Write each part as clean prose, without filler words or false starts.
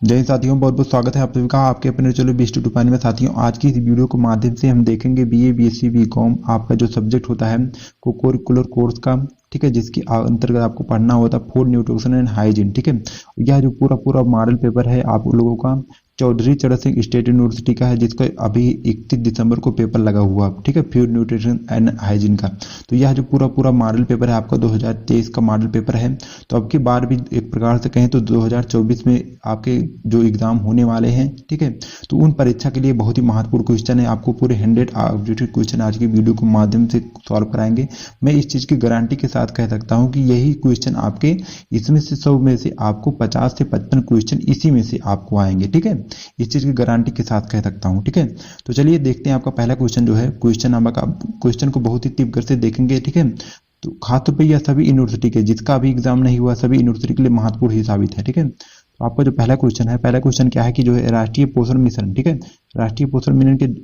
जय हिंद साथियों, बहुत बहुत स्वागत है आप सभी का आपके अपने चलो B2 पानी में। साथियों, आज की इस वीडियो के माध्यम से हम देखेंगे बीए, बीएससी, बीकॉम आपका जो सब्जेक्ट होता है कोरिकुलर कोर्स का, ठीक है, जिसके अंतर्गत आपको पढ़ना होता है फूड न्यूट्रिशन एंड हाइजीन। ठीक है, यह जो पूरा मॉडल पेपर है आप लोगों का चौधरी चरण सिंह स्टेट यूनिवर्सिटी का है, जिसका अभी 31 दिसंबर को पेपर लगा हुआ, ठीक है, फूड न्यूट्रिशन एंड हाइजीन का। तो यह जो पूरा मॉडल पेपर है आपका 2023 का मॉडल पेपर है। तो अब की बार भी एक प्रकार से कहें तो 2024 में आपके जो एग्जाम होने वाले हैं, ठीक है, तो उन परीक्षा के लिए बहुत ही महत्वपूर्ण क्वेश्चन है। आपको पूरे 100 ऑब्जेक्टिव क्वेश्चन आज की वीडियो के माध्यम से सॉल्व कराएंगे। मैं इस चीज की गारंटी के साथ कह सकता हूं कि यही क्वेश्चन आपके इसमें से 100 में से आपको 50 से 55 क्वेश्चन इसी में से आपको आएंगे। ठीक है, इस चीज की गारंटी के साथ कह सकता हूं। ठीक है, तो चलिए देखते हैं आपका पहला क्वेश्चन जो है, क्वेश्चन नंबर का क्वेश्चन को बहुत ही तीव्र से देखेंगे। ठीक है, तो खासतौर पर यह सभी यूनिवर्सिटी के जिसका अभी एग्जाम नहीं हुआ सभी यूनिवर्सिटी के लिए महत्वपूर्ण ही साबित है। ठीक है, तो आपका जो पहला क्वेश्चन है, पहला क्वेश्चन क्या है कि जो है राष्ट्रीय पोषण मिशन, ठीक है, राष्ट्रीय पोषण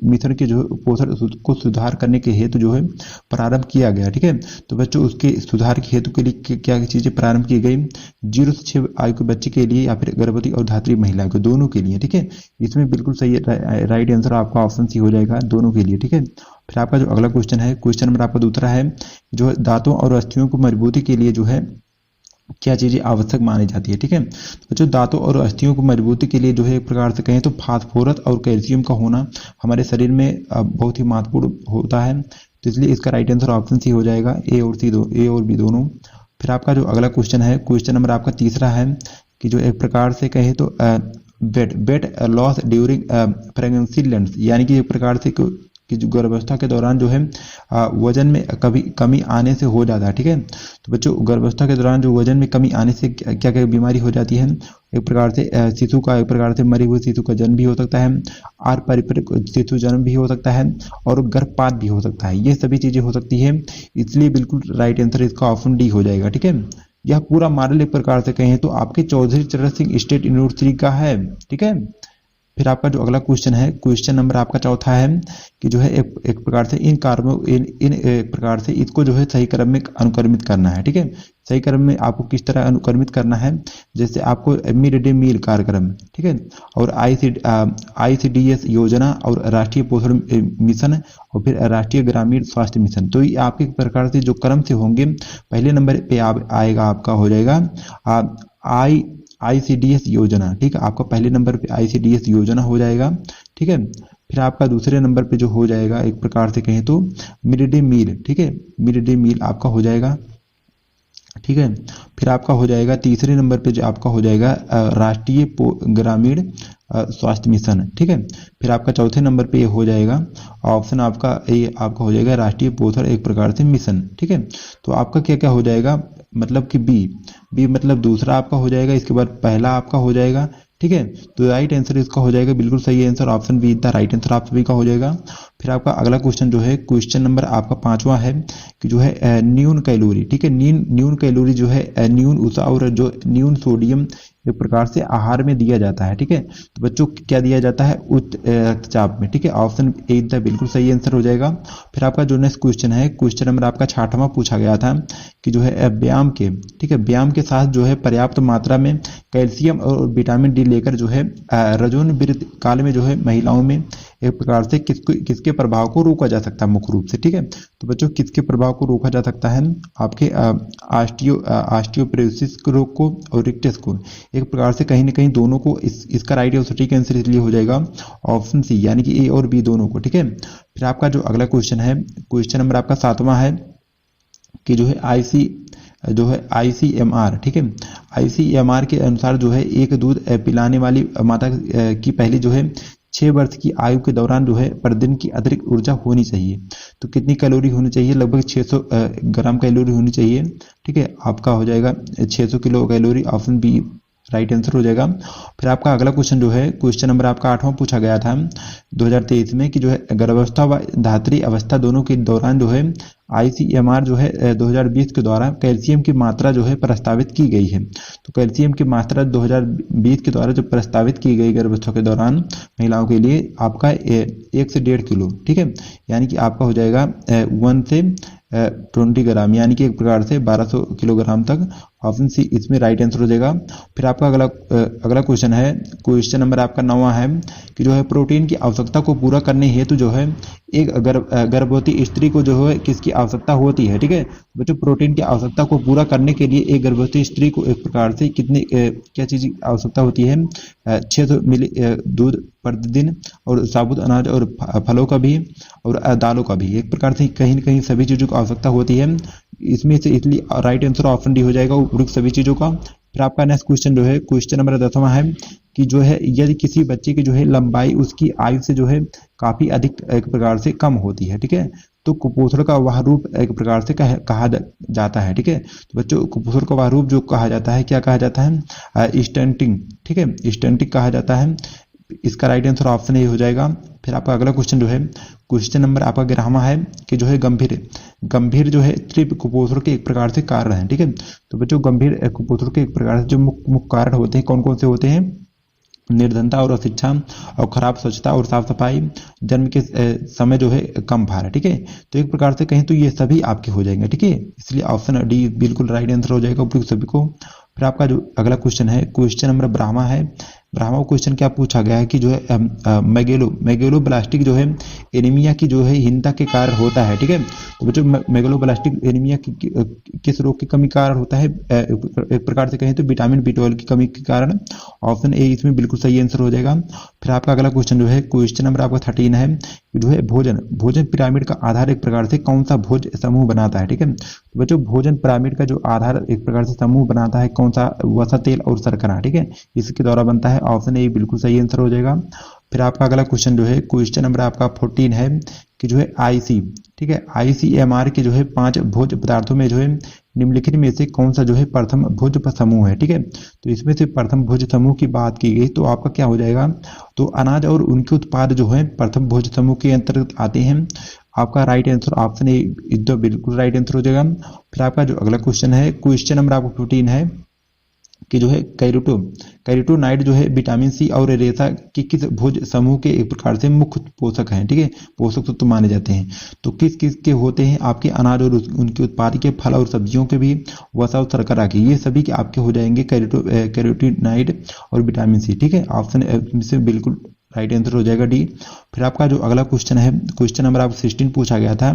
मिशन के जो पोषण को सुधार करने के हेतु जो है प्रारंभ किया गया। ठीक है, तो बच्चों उसके सुधार के हेतु के लिए क्या चीजें प्रारंभ की गई? 0 से 6 आयु के बच्चे के लिए या फिर गर्भवती और धात्री महिला को, दोनों के लिए। ठीक है, इसमें बिल्कुल सही राइट आंसर आपका ऑप्शन सी हो जाएगा, दोनों के लिए। ठीक है, फिर आपका जो अगला क्वेश्चन है, क्वेश्चन नंबर आपका दूसरा है, जो है दांतों और अस्थियों को मजबूती के लिए जो है क्या चीजें आवश्यक मानी जाती है। ठीक है, तो जो दांतों और अस्थियों को मजबूती के लिए जो है एक प्रकार से कहें तो फास्फोरस और कैल्शियम का होना हमारे शरीर में बहुत ही महत्वपूर्ण होता है। तो इसलिए इसका राइट आंसर ऑप्शन सी हो जाएगा, ए और बी दोनों। फिर आपका जो अगला क्वेश्चन है, क्वेश्चन नंबर आपका तीसरा है कि जो एक प्रकार से कहें तो weight loss during pregnancy lens, यानी कि एक प्रकार से कि जो गर्भावस्था के दौरान जो है वजन में कभी कमी आने से हो जाता है। ठीक है, तो बच्चों गर्भावस्था के दौरान जो वजन में कमी आने से क्या क्या बीमारी हो जाती है? एक प्रकार से शिशु का, एक प्रकार से मरे हुए शिशु का जन्म भी हो सकता है, और परिपक्व शिशु जन्म भी हो सकता है, और गर्भपात भी हो सकता है। ये सभी चीजें हो सकती है, इसलिए बिल्कुल राइट आंसर इसका ऑप्शन डी हो जाएगा। ठीक है, यह पूरा मॉडल एक प्रकार से कहें तो आपके चौधरी चरण सिंह स्टेट यूनिवर्सिटी का है। ठीक है, फिर आपका जो अगला क्वेश्चन है, क्वेश्चन नंबर आपका चौथा है कि जो है एक प्रकार से इन एक प्रकार से इसको जो है सही क्रम में अनुक्रमित करना है। ठीक है, सही क्रम में आपको किस तरह अनुक्रमित करना है? जैसे आपको मिड डे मील कार्यक्रम, ठीक है, और ICDS योजना और राष्ट्रीय पोषण मिशन और फिर राष्ट्रीय ग्रामीण स्वास्थ्य मिशन। तो ये आपके प्रकार से जो क्रम से होंगे, पहले नंबर पे आएगा आपका हो जाएगा ICDS योजना। ठीक है, आपका पहले नंबर पे ICDS योजना हो जाएगा। ठीक है, फिर आपका दूसरे नंबर पे जो हो जाएगा एक प्रकार से कहें तो मिड डे मील। ठीक है, मिड डे मील आपका हो जाएगा। ठीक है, फिर आपका हो जाएगा तीसरे नंबर पे जो आपका हो जाएगा राष्ट्रीय ग्रामीण स्वास्थ्य मिशन। ठीक है, फिर आपका चौथे नंबर पे ये हो जाएगा ऑप्शन आपका ये आपका हो जाएगा राष्ट्रीय पोषण एक प्रकार से मिशन। ठीक है, तो आपका क्या क्या हो जाएगा, मतलब कि बी मतलब दूसरा आपका हो जाएगा, इसके बाद पहला आपका हो जाएगा। ठीक है, तो राइट आंसर इसका हो जाएगा बिल्कुल सही answer option be the right answer आप सभी का हो जाएगा। फिर आपका अगला क्वेश्चन जो है, क्वेश्चन नंबर आपका पांचवा है कि जो है न्यून कैलोरी। ठीक है, न्यून कैलोरी जो है न्यून ऊर्जा और जो न्यून सोडियम एक प्रकार से आहार में दिया जाता है। ठीक है, तो बच्चों क्या दिया जाता है? उच्च रक्तचाप में। ठीक है, ऑप्शन ए द बिल्कुल सही आंसर हो जाएगा। फिर आपका जो नेक्स्ट क्वेश्चन है, क्वेश्चन नंबर आपका 6वां पूछा गया था कि जो है व्यायाम के, ठीक है, व्यायाम के साथ जो है पर्याप्त मात्रा में कैल्शियम और विटामिन डी लेकर जो है रजोवृत्त काल में जो है महिलाओं में एक प्रकार से किसके प्रभाव को रोका जा सकता है मुख्य रूप से? ठीक है, तो बच्चों किसके प्रभाव को रोका जा सकता है? आपके ऑस्टियोपोरोसिस रोग को और रिक्टस को, एक प्रकार से कहीं ना कहीं दोनों को। इसका राइट और सटीक आंसर इसलिए हो जाएगा ऑप्शन सी, यानी कि ए और बी दोनों को। ठीक है, फिर आपका जो अगला क्वेश्चन है, क्वेश्चन नंबर आपका 7वां है कि जो है ICMR। ठीक है, ICMR के अनुसार जो है एक दूध पिलाने वाली माता की पहली जो है 6 वर्ष की आयु के दौरान जो है प्रतिदिन की अतिरिक्त ऊर्जा होनी चाहिए। तो कितनी कैलोरी होनी चाहिए? लगभग 600 ग्राम कैलोरी होनी चाहिए। ठीक है, आपका हो जाएगा 600 kilo calorie, option B right answer हो जाएगा। फिर आपका अगला क्वेश्चन जो है, क्वेश्चन नंबर आपका 8वां पूछा गया था 2023 में कि जो है गर्भावस्था व धात्री अवस्था दोनों के दौरान जो है ICMR जो है 2020 के द्वारा कैल्शियम की मात्रा जो है प्रस्तावित की गई है। तो कैल्शियम की मात्रा 2020 के द्वारा जो प्रस्तावित की गई गर्भावस्था के दौरान महिलाओं के लिए आपका 1 से 1.5 किलो। ठीक है, यानी कि आपका हो जाएगा 1 से 20 ग्राम, यानी कि एक प्रकार से 1200 किलोग्राम तक ऑप्शन सी इसमें राइट आंसर हो जाएगा। फिर आपका अगला क्वेश्चन है, क्वेश्चन नंबर आपका 9वां है कि जो है प्रोटीन की आवश्यकता को पूरा करने हेतु जो है एक गर्भवती स्त्री को जो है किसकी आवश्यकता होती है। ठीक है बच्चों, प्रोटीन की आवश्यकता को पूरा करने के लिए एक गर्भवती स्त्री को एक प्रकार से कितने क्या चीज की आवश्यकता होती है, 600 मिली दूध प्रतिदिन, और साबुत अनाज और फलों का भी, और दालों का भी, एक प्रकार से कहीं न कहीं सभी चीजों की आवश्यकता होती है इसमें से, इसलिए राइट आंसर ऑप्शन डी हो जाएगा उपयुक्त सभी चीजों का। फिर आपका नेक्स्ट क्वेश्चन जो है क्वेश्चन नंबर 10वां है कि जो है यदि किसी बच्चे की जो है लंबाई उसकी आयु से जो है काफी अधिक एक प्रकार से कम होती है, ठीक है, तो कुपोषण का वह रूप एक प्रकार से कहा जाता है। ठीक है, तो बच्चों कुपोषण का वह रूप जो कहा जाता है क्या कहा जाता है, स्टंटिंग। ठीक है, स्टंटिंग कहा जाता है। इसका राइट आंसर ऑप्शन ए हो जाएगा। फिर आपका अगला क्वेश्चन जो है क्वेश्चन नंबर आपका 11वां है कि जो है गंभीर जो है तीव्र कुपोषण के एक प्रकार से कारण है। ठीक है, तो बच्चों गंभीर कुपोषण के एक प्रकार से जो मुख्य कारण होते हैं कौन कौन से होते हैं, निर्धनता और अशिक्षा, और खराब स्वच्छता और साफ सफाई, जन्म के समय जो है कम भार। ठीक है, तो एक प्रकार से कहें तो ये सभी आपके हो जाएंगे। ठीक है, इसलिए ऑप्शन डी बिल्कुल राइट आंसर हो जाएगा उपयुक्त सभी को। फिर आपका जो अगला क्वेश्चन है क्वेश्चन नंबर 12वां है। 12वां क्वेश्चन क्या पूछा गया है कि जो है मेगेलोब्लास्टिक जो है एनीमिया की जो है हीनता के कारण होता है। ठीक है, तो बच्चों मेगेलोब्लास्टिक एनीमिया किस रोग की कमी के कारण होता है, एक प्रकार से कहें तो विटामिन B12 की कमी के कारण। ऑप्शन ए इसमें बिल्कुल सही आंसर हो जाएगा। फिर आपका अगला क्वेश्चन जो है क्वेश्चन नंबर आपका 13 है कि जो है भोजन पिरामिड का आधार एक प्रकार से कौन सा भोज समूह बनाता है। ठीक है, तो बच्चों भोजन पिरामिड का जो आधार एक प्रकार से समूह बनाता है कौन सा, वसा, तेल और शर्करा। ठीक है, इसके द्वारा बनता है। ऑप्शन ए बिल्कुल सही आंसर हो जाएगा। फिर आपका अगला क्वेश्चन जो है क्वेश्चन नंबर आपका 14 है कि जो है ठीक है, ICMR के जो है 5 भोज्य पदार्थों में जो है निम्नलिखित में से कौन सा जो है प्रथम भोज्य समूह है। ठीक है, तो इसमें से प्रथम भोज्य समूह की बात की गई तो आपका क्या हो जाएगा, तो अनाज और उनके उत्पाद जो है प्रथम भोज्य समूह के अंतर्गत आते हैं। आपका राइट आंसर ऑप्शन ए बिल्कुल राइट आंसर हो जाएगा। फिर आपका जो अगला क्वेश्चन है क्वेश्चन नंबर आपको 15 है कि जो है कैरोटीनॉइड जो है विटामिन सी और रेशा के किस भोज समूह के एक प्रकार से मुख्य पोषक हैं। ठीक है, पोषक तो माने जाते हैं, तो किस किस के होते हैं, आपके अनाज और उनके उत्पाद के, फल और सब्जियों के भी, वसा और शर्करा के, ये सभी के आपके हो जाएंगे कैरोटीनॉइड और विटामिन सी। ठीक है, ऑप्शन से बिल्कुल राइट आंसर हो जाएगा डी। फिर आपका जो अगला क्वेश्चन है क्वेश्चन नंबर आपको 16 पूछा गया था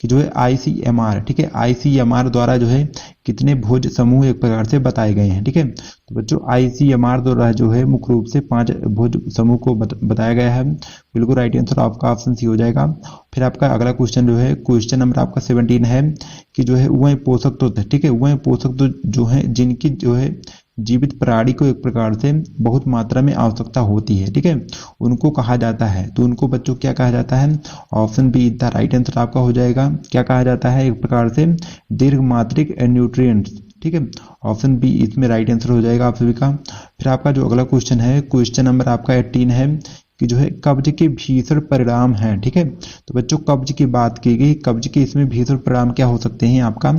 कि जो है ICMR, ठीक है, ICMR द्वारा जो है कितने भोज समूह एक प्रकार से बताए गए हैं। ठीक है, तो बच्चों ICMR द्वारा जो है मुख्य रूप से 5 भोज समूह को बताया गया है। बिल्कुल राइट आंसर आपका ऑप्शन सी हो जाएगा। फिर आपका अगला क्वेश्चन जो है क्वेश्चन नंबर आपका 17 है कि जो है वह पोषक तत्व, ठीक है, वह पोषक तत्व जो है जिनकी जो है जीवित प्राणी को एक प्रकार से बहुत मात्रा में आवश्यकता होती है। ठीक है, उनको कहा जाता है, तो उनको बच्चों क्या कहा जाता है, option be the right answer आपका हो जाएगा। क्या कहा जाता है, एक प्रकार से दीर्घ मात्रिक न्यूट्रिएंट्स। ठीक है, ऑप्शन बी इसमें राइट आंसर हो जाएगा आप सभी का। फिर आपका जो अगला क्वेश्चन है क्वेश्चन नंबर आपका 18 है कि जो है कब्ज के भीषण परिणाम हैं। ठीक है, तो बच्चों कब्ज की बात की गई, कब्ज के इसमें भीषण परिणाम क्या हो सकते हैं, आपका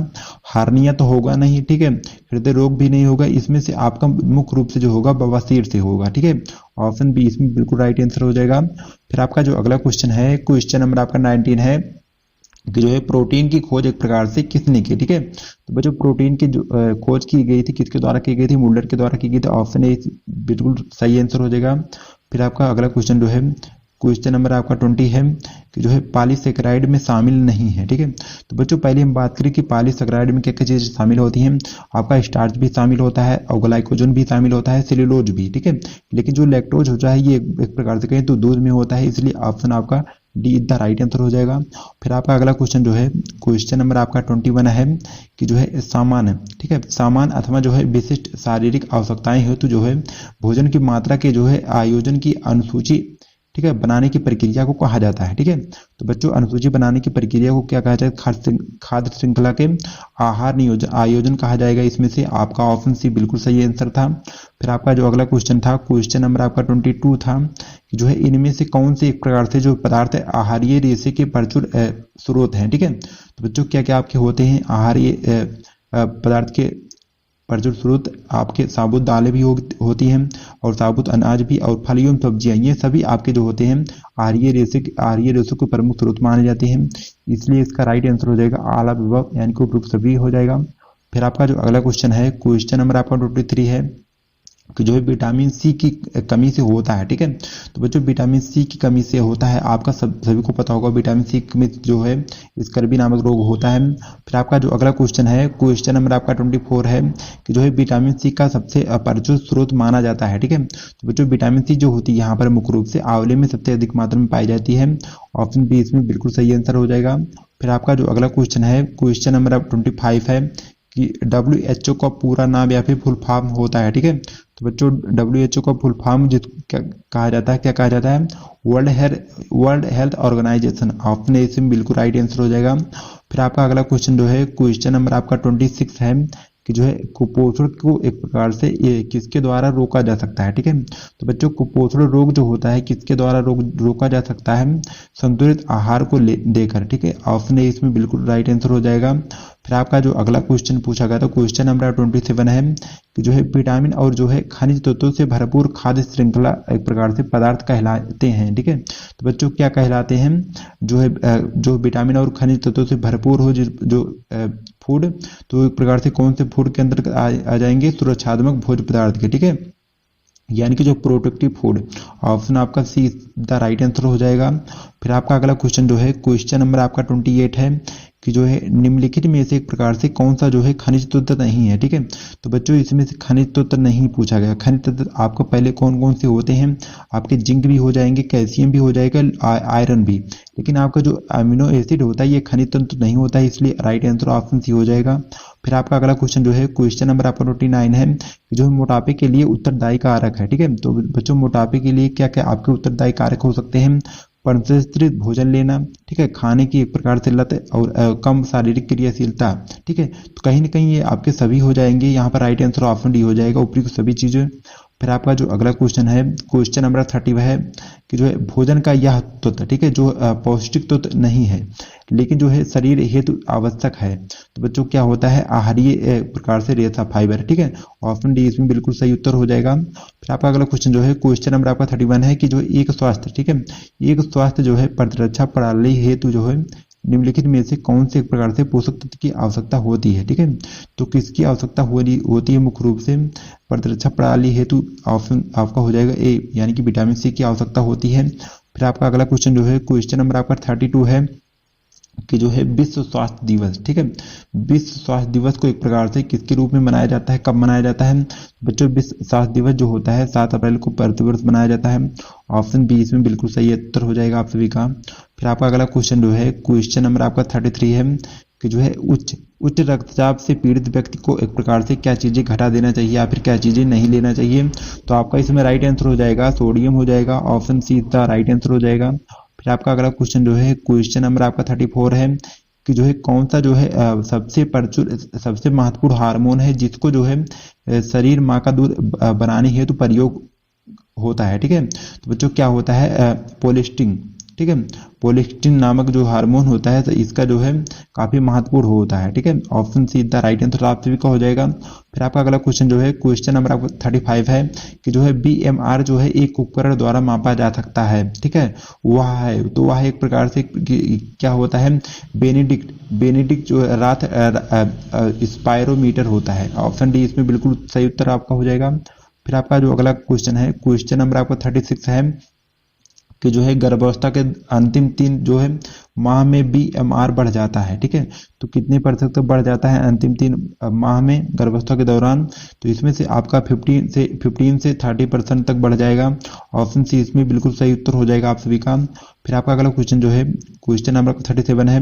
हार्निया तो होगा नहीं, ठीक है, हृदय रोग भी नहीं होगा, इसमें से आपका मुख्य रूप से जो होगा बवासीर से होगा। ठीक है, ऑप्शन बी इसमें बिल्कुल राइट आंसर हो जाएगा। फिर आपका जो अगला क्वेश्चन है क्वेश्चन नंबर आपका 19 है कि जो है प्रोटीन की खोज एक प्रकार से किसने की। ठीक है, तो बच्चों प्रोटीन की जो खोज की गई थी किसके द्वारा की गई थी, मुल्लर के द्वारा की गई थी। ऑप्शन ए बिल्कुल सही आंसर हो जाएगा। फिर आपका अगला क्वेश्चन जो है क्वेश्चन नंबर आपका 20 है कि जो है पॉलीसेकेराइड में शामिल नहीं है। ठीक है, तो बच्चों पहले हम बात करें कि पॉलीसेकेराइड में क्या क्या चीजें शामिल होती हैं। आपका स्टार्च भी शामिल होता है और ग्लाइकोजन भी शामिल होता है, सेल्यूलोज भी। ठीक है, लेकिन जो लैक्टोज होता है ये एक प्रकार से कहें तो दूध में होता है, इसलिए ऑप्शन आपका D is the right answer हो जाएगा। फिर आपका अगला क्वेश्चन जो है क्वेश्चन नंबर आपका 21 है कि जो है सामान्य, ठीक है, सामान्य अथवा जो है विशिष्ट शारीरिक आवश्यकताएं हेतु जो है भोजन की मात्रा के जो है आयोजन की अनुसूची, ठीक है, बनाने की प्रक्रिया को कहा जाता है। ठीक है, तो बच्चों अनुसूची बनाने की प्रक्रिया को क्या कहा जाता है, खाद्य श्रृंखला के आहार आयोजन कहा जाएगा। इसमें से आपका ऑप्शन सी बिल्कुल सही आंसर था। फिर आपका जो अगला क्वेश्चन था क्वेश्चन नंबर आपका 22 था कि जो है इनमें से कौन से एक प्रकार से जो पदार्थ आहारीय रेशे के प्रचुर स्रोत हैं। ठीक है, तो बच्चों क्या क्या आपके होते हैं आहारीय पदार्थ के प्रचुर स्रोत, आपके साबुत दालें भी होती हैं और साबुत अनाज भी, और फल एवं सब्जियां, ये सभी आपके जो होते हैं आहारीय रेशे के प्रमुख स्रोत माने जाते हैं। इसलिए इसका राइट आंसर हो जाएगा आला विभव, यानी कि उपयुक्त सभी हो जाएगा। फिर आपका जो अगला क्वेश्चन है, क्वेश्चन नंबर आपका 23 है कि जो है विटामिन सी की कमी से होता है। ठीक है, तो बच्चों विटामिन सी की कमी से होता है, आपका सभी को पता होगा विटामिन सी की कमी जो है स्कर्वी नामक रोग होता है। फिर आपका जो अगला क्वेश्चन है, क्वेश्चन नंबर आपका 24 है कि जो है विटामिन सी का सबसे प्रचुर स्रोत माना जाता है। ठीक है, तो बच्चों विटामिन सी जो होती है यहाँ पर मुख्य रूप से आंवले में सबसे अधिक मात्रा में पाई जाती है। ऑप्शन बी इसमें बिल्कुल सही आंसर हो जाएगा। फिर आपका जो अगला क्वेश्चन है, क्वेश्चन नंबर 25 है कि WHO का पूरा नाम या फिर फुल फॉर्म होता है। ठीक है, तो बच्चों WHO का फुल फॉर्म क्या कहा जाता है, क्या कहा जाता है? World Health Organization. Option A इसमें बिल्कुल राइट आंसर हो जाएगा। फिर आपका अगला क्वेश्चन जो है, क्वेश्चन नंबर आपका 26 है कि जो है कुपोषण को एक प्रकार से किसके द्वारा रोका जा सकता है। ठीक है, तो बच्चों कुपोषण रोग जो होता है किसके द्वारा रोका जा सकता है? संतुलित आहार को देकर। ठीक है, ऑप्शन ए इसमें बिल्कुल राइट आंसर हो जाएगा। फिर आपका जो अगला क्वेश्चन पूछा गया था, क्वेश्चन नंबर 27 है कि जो है विटामिन और जो है खनिज तत्वों से भरपूर खाद्य श्रृंखला एक प्रकार से पदार्थ कहलाते हैं। ठीक है, तो बच्चों क्या कहलाते हैं? जो है जो विटामिन और खनिज तत्वों से भरपूर हो जो फूड, तो एक प्रकार से कौन से फूड के अंदर आ जाएंगे? सुरक्षात्मक भोज्य पदार्थ के। ठीक है, यानी कि जो प्रोटेक्टिव फूड। ऑप्शन आपका सी द राइट आंसर हो जाएगा। फिर आपका अगला क्वेश्चन जो है, क्वेश्चन नंबर आपका 28 है कि जो है निम्नलिखित में से एक प्रकार से कौन सा जो है खनिज तत्व नहीं है। ठीक है, तो बच्चों इसमें से खनिज तत्व नहीं पूछा गया। खनिज तत्व आपको पहले कौन कौन से होते हैं? आपके जिंक भी हो जाएंगे, कैल्शियम भी हो जाएगा, आयरन भी, लेकिन आपका जो अमीनो एसिड होता है ये खनिज तत्व नहीं होता है, इसलिए राइट आंसर ऑप्शन सी हो जाएगा। फिर आपका अगला क्वेश्चन जो है, क्वेश्चन नंबर आपका 29 है कि जो मोटापे के लिए उत्तरदायी कारक है। ठीक है, तो बच्चों मोटापे के लिए क्या क्या आपके उत्तरदायी कारक हो सकते हैं? परिष्कृत भोजन लेना, ठीक है, खाने की एक प्रकार से लत और कम शारीरिक क्रियाशीलता। ठीक है, तो कहीं ना कहीं ये आपके सभी हो जाएंगे। यहाँ पर राइट आंसर ऑप्शन डी हो जाएगा, ऊपरी सभी चीजें। फिर आपका जो अगला क्वेश्चन है, क्वेश्चन नंबर 30 है कि जो है भोजन का यह तत्व, ठीक है, जो पौष्टिक तत्व नहीं है लेकिन जो है शरीर हेतु आवश्यक है, तो बच्चों क्या होता है? आहारीय प्रकार से रेशा फाइबर। ठीक है, ऑप्शन डी इसमें बिल्कुल सही उत्तर हो जाएगा। फिर आपका अगला क्वेश्चन जो है, क्वेश्चन नंबर आपका 31 है कि जो एक स्वास्थ्य, ठीक है, एक स्वास्थ्य जो है प्रतिरक्षा प्रणाली हेतु जो है निम्नलिखित में से कौन से एक प्रकार से पोषक तत्व की आवश्यकता होती है। ठीक है, तो किसकी आवश्यकता होती है मुख्य रूप से? प्रतिरक्षा प्रणाली हेतु ऑप्शन आपका हो जाएगा ए, यानी कि विटामिन सी की आवश्यकता होती है। फिर आपका अगला क्वेश्चन जो है, क्वेश्चन नंबर आपका 32 है कि जो है विश्व स्वास्थ्य दिवस, ठीक है, विश्व स्वास्थ्य दिवस को एक प्रकार से किसके रूप में मनाया जाता है, कब मनाया जाता है? बच्चों विश्व स्वास्थ्य दिवस जो होता है 7 अप्रैल को प्रतिवर्ष मनाया जाता है। ऑप्शन बी इसमें बिल्कुल सही उत्तर हो जाएगा आप सभी का। फिर आपका अगला क्वेश्चन जो है, क्वेश्चन नंबर आपका 33 है कि जो है उच्च रक्तचाप से पीड़ित व्यक्ति को एक प्रकार से क्या चीजें घटा देना चाहिए या फिर क्या चीजें नहीं लेना चाहिए? तो आपका इसमें राइट आंसर हो जाएगा सोडियम हो जाएगा, ऑप्शन सी इसका राइट आंसर हो जाएगा। फिर आपका अगला क्वेश्चन जो है, क्वेश्चन नंबर आपका 34 है कि जो है कौन सा जो है सबसे महत्वपूर्ण हार्मोन है जिसको जो है शरीर माँ का दूध बनाने हेतु प्रयोग होता है। ठीक है, तो बच्चों क्या होता है? पोलिस्टिन। ठीक है, पोलिस्टिन नामक जो हार्मोन होता है तो इसका जो है काफी महत्वपूर्ण होता है। ठीक है, option see the right answer आप सभी का हो जाएगा। फिर आपका अगला क्वेश्चन जो है, क्वेश्चन नंबर आपका 35 है कि जो है BMR जो है एक उपकरण द्वारा मापा जा सकता है। ठीक है, वह है, तो वह एक प्रकार से क्या होता है? बेनेडिक्ट जो रात स्पायरोमीटर होता है। ऑप्शन डी इसमें बिल्कुल सही उत्तर आपका हो जाएगा। फिर आपका जो अगला क्वेश्चन है, क्वेश्चन नंबर आपका 36 है कि जो है गर्भावस्था के अंतिम 3 जो है माह में BMR बढ़ जाता है। ठीक है, तो कितने प्रतिशत तक बढ़ जाता है अंतिम 3 माह में गर्भावस्था के दौरान? तो इसमें से आपका 15 से 30% तक बढ़ जाएगा। ऑप्शन सी इसमें बिल्कुल सही उत्तर हो जाएगा आप सभी का। फिर आपका अगला क्वेश्चन जो है, क्वेश्चन नंबर 37 है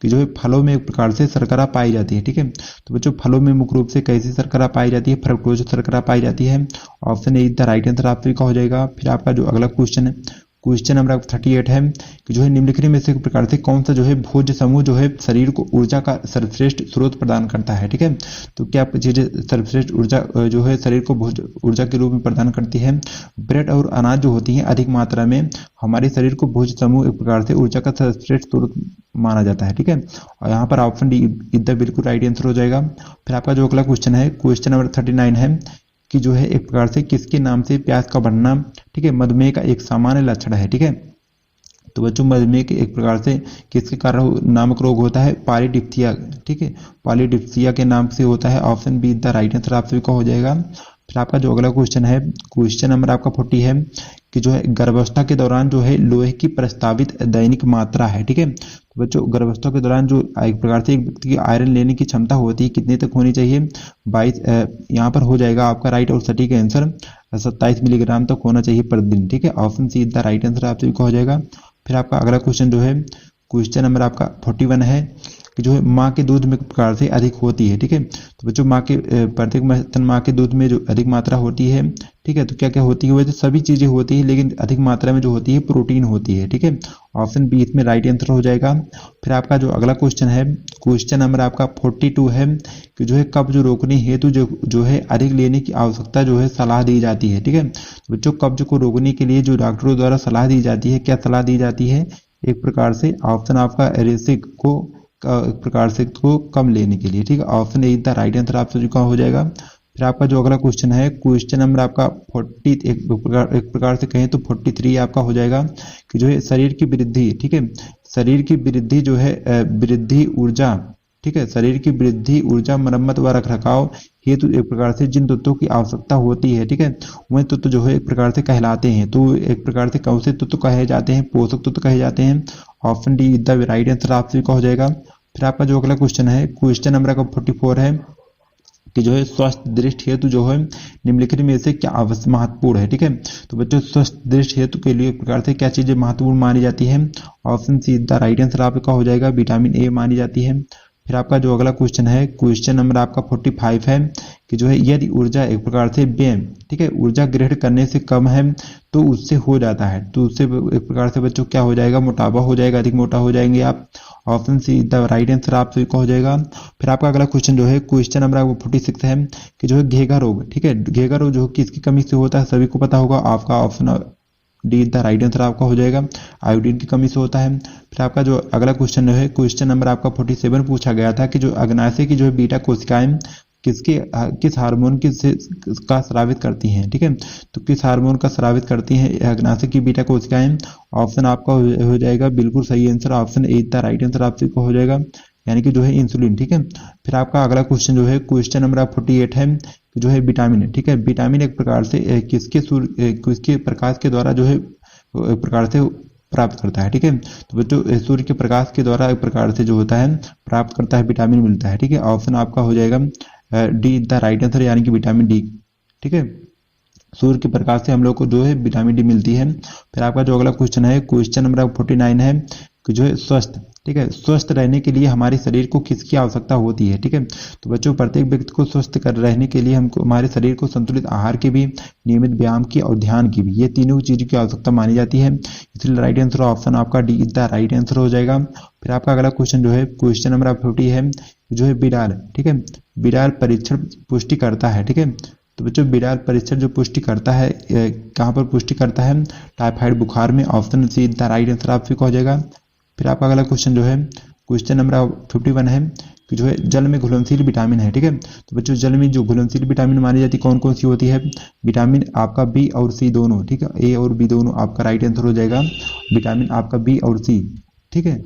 कि जो है फलों में एक प्रकार से शर्करा पाई जाती है। ठीक है, तो बच्चों फलों में मुख्य रूप से कैसी शर्करा पाई जाती है? फ्रक्टोज शर्करा पाई जाती है। Option A the right answer आप सभी का हो जाएगा। फिर आपका जो अगला क्वेश्चन है, क्वेश्चन नंबर 38 है कि जो है निम्नलिखित में से एक प्रकार से कौन सा जो है भोज्य समूह जो है शरीर को ऊर्जा का सर्वश्रेष्ठ स्रोत प्रदान करता है। ठीक है, तो क्या चीजें सर्वश्रेष्ठ ऊर्जा जो है शरीर को ऊर्जा के रूप में प्रदान करती है? ब्रेड और अनाज जो होती है अधिक मात्रा में हमारे शरीर को भोज्य समूह एक प्रकार से ऊर्जा का सर्वश्रेष्ठ स्रोत माना जाता है। ठीक है, और यहाँ पर ऑप्शन डी इधर बिल्कुल राइट आंसर हो जाएगा। फिर आपका जो अगला क्वेश्चन है, क्वेश्चन नंबर 39 है कि जो है एक प्रकार से किसके नाम से प्यास का बढ़ना, ठीक है, मधुमेह का एक सामान्य लक्षण है। ठीक है, तो बच्चों मधुमेह के एक प्रकार से किसके कारण नामक रोग होता है? पॉलीडिप्सिया, ठीक है, पॉलीडिप्सिया के नाम से होता है। Option be the right answer आप सभी का हो जाएगा। फिर आपका जो अगला क्वेश्चन है, क्वेश्चन नंबर आपका 40 है कि जो है गर्भावस्था के दौरान जो है लोहे की प्रस्तावित दैनिक मात्रा है, ठीक है। तो बच्चों गर्भावस्था के दौरान जो एक प्रकार से एक व्यक्ति की आयरन लेने की क्षमता होती है कितने तक होनी चाहिए? 22, यहाँ पर हो जाएगा आपका राइट और सटीक आंसर 27 मिलीग्राम तक होना चाहिए प्रतिदिन, ठीक है। Option see the right answer आप सभी का हो जाएगा। फिर आपका अगला क्वेश्चन जो है, क्वेश्चन नंबर आपका 41 है कि जो है माँ के दूध में प्रकार से अधिक होती है, ठीक है। तो बच्चों माँ के प्रत्येक स्तन माँ के दूध में जो अधिक मात्रा होती है, ठीक है, तो क्या क्या होती है? वैसे सभी चीजें होती है लेकिन अधिक मात्रा में जो होती है प्रोटीन होती है, ठीक है। ऑप्शन बी इसमें राइट आंसर हो जाएगा। फिर आपका जो अगला क्वेश्चन है, क्वेश्चन नंबर आपका 42 है कि जो है कब्ज रोकने हेतु जो है अधिक लेने की आवश्यकता जो है सलाह दी जाती है, ठीक है। तो बच्चों कब्ज को रोकने के लिए जो डॉक्टरों द्वारा सलाह दी जाती है, क्या सलाह दी जाती है? एक प्रकार से ऑप्शन आपका रेसिक को एक प्रकार से को कम लेने के लिए, ठीक है। Option A the right answer आप सभी का हो जाएगा। फिर आपका जो अगला क्वेश्चन है, क्वेश्चन नंबर आपका 40 एक प्रकार से कहें तो 43 आपका हो जाएगा कि जो है शरीर की वृद्धि, ठीक है, शरीर की वृद्धि जो है वृद्धि ऊर्जा, ठीक है, शरीर की वृद्धि ऊर्जा मरम्मत व रखरखाव हेतु एक प्रकार से जिन तत्वों की आवश्यकता होती है, ठीक है, वह तत्व जो है एक प्रकार से कहलाते हैं। तो एक प्रकार से कौन से तत्व कहे जाते हैं? पोषक तत्व कहे जाते हैं। Option D the right answer आप सभी का हो जाएगा। फिर आपका जो अगला क्वेश्चन है, क्वेश्चन नंबर आपका 44 है कि जो है स्वस्थ दृष्टि हेतु जो है निम्नलिखित में से क्या आवश्यक महत्वपूर्ण है, ठीक है। तो बच्चों स्वस्थ दृष्टि हेतु के लिए एक प्रकार से क्या चीजें महत्वपूर्ण मानी जाती है? Option see the right answer आपका हो जाएगा। विटामिन ए मानी जाती है। फिर आपका जो अगला क्वेश्चन है, क्वेश्चन नंबर आपका 45 है कि जो है यदि ऊर्जा एक प्रकार से व्यय, ठीक है, ऊर्जा ग्रहण करने से कम है तो उससे हो जाता है, तो उससे एक प्रकार से बच्चों क्या हो जाएगा? मोटापा हो जाएगा, अधिक मोटा हो जाएंगे आप। Option see the right answer आप सभी का हो जाएगा। फिर आपका अगला क्वेश्चन जो है, क्वेश्चन नंबर आपको 46 है कि जो है घेगा रोग, ठीक है, घेगा रोग जो किसकी कमी से होता है? सभी को पता होगा। आपका option D the right answer आपका हो जाएगा। आयोडीन की कमी से होता है। फिर आपका जो अगला क्वेश्चन है, क्वेश्चन नंबर आपका 47 पूछा गया था कि जो अग्नाशय की जो है बीटा कोशिकाएं किस हार्मोन का स्रावित करती हैं, ठीक है। तो किस हार्मोन का स्रावित करती हैं अग्नाशय की बीटा कोशिकाएं? ऑप्शन आपका हो जाएगा बिल्कुल सही answer. Option A the right answer आप सबको हो जाएगा, यानी कि जो है इंसुलिन, ठीक है। फिर आपका अगला क्वेश्चन जो है, क्वेश्चन नंबर आप 48 है जो है विटामिन, ठीक है, विटामिन एक प्रकार से किसके प्रकाश के द्वारा जो है एक प्रकार से प्राप्त करता है, ठीक है। तो बच्चों सूर्य के प्रकाश के द्वारा एक प्रकार से जो होता है प्राप्त करता है, विटामिन मिलता है, ठीक है। ऑप्शन आपका हो जाएगा डी द राइट आंसर, यानी कि विटामिन डी, ठीक है। सूर्य के प्रकाश से हम लोग को जो है विटामिन डी मिलती है। फिर आपका जो अगला क्वेश्चन है, क्वेश्चन नंबर 49 है कि जो है स्वस्थ, ठीक है, स्वस्थ रहने के लिए हमारे शरीर को किसकी आवश्यकता होती है, ठीक है। तो बच्चों प्रत्येक व्यक्ति को स्वस्थ कर रहने के लिए हमको हमारे शरीर को संतुलित आहार की भी, नियमित व्यायाम की और ध्यान की भी, ये तीनों चीजों की आवश्यकता मानी जाती है। इसलिए राइट आंसर ऑप्शन आपका डी द राइट आंसर हो जाएगा। फिर आपका अगला क्वेश्चन जो है, क्वेश्चन नंबर 50 है जो है बिडाल, ठीक है, बिडाल परीक्षण पुष्टि करता है, ठीक है। तो बच्चों बिडाल परीक्षण जो पुष्टि करता है कहाँ पर पुष्टि करता है? टाइफाइड बुखार में। Option see the right answer आप हो जाएगा। फिर आपका अगला क्वेश्चन जो है, क्वेश्चन नंबर 51 है कि जो है जल में घुलनशील विटामिन है, ठीक है। तो बच्चों जल में जो घुलनशील विटामिन मानी जाती है कौन कौन सी होती है? विटामिन आपका बी और सी दोनों, ठीक है, ए और बी दोनों आपका राइट आंसर हो जाएगा। विटामिन आपका बी और सी, ठीक है।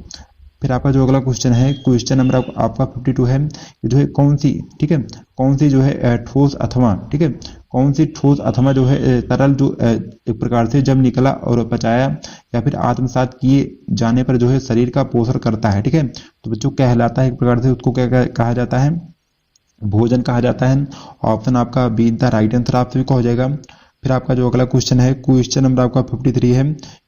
फिर आपका जो अगला क्वेश्चन है, क्वेश्चन नंबर आपका 52 है जो है कौन सी, ठीक है, कौन सी जो है ठोस अथवा, ठीक है, कौन सी ठोस अथवा जो है तरल जो एक प्रकार से जब निकला और पचाया या फिर आत्मसात किए जाने पर जो है शरीर का पोषण करता है, ठीक है। तो बच्चों कहलाता है एक प्रकार से, उसको क्या कहा जाता है? भोजन कहा जाता है। ऑप्शन आपका बी द राइट आंसर आप सभी को हो जाएगा। फिर आपका जो अगला क्वेश्चन है, क्वेश्चन नंबर आपका 53 है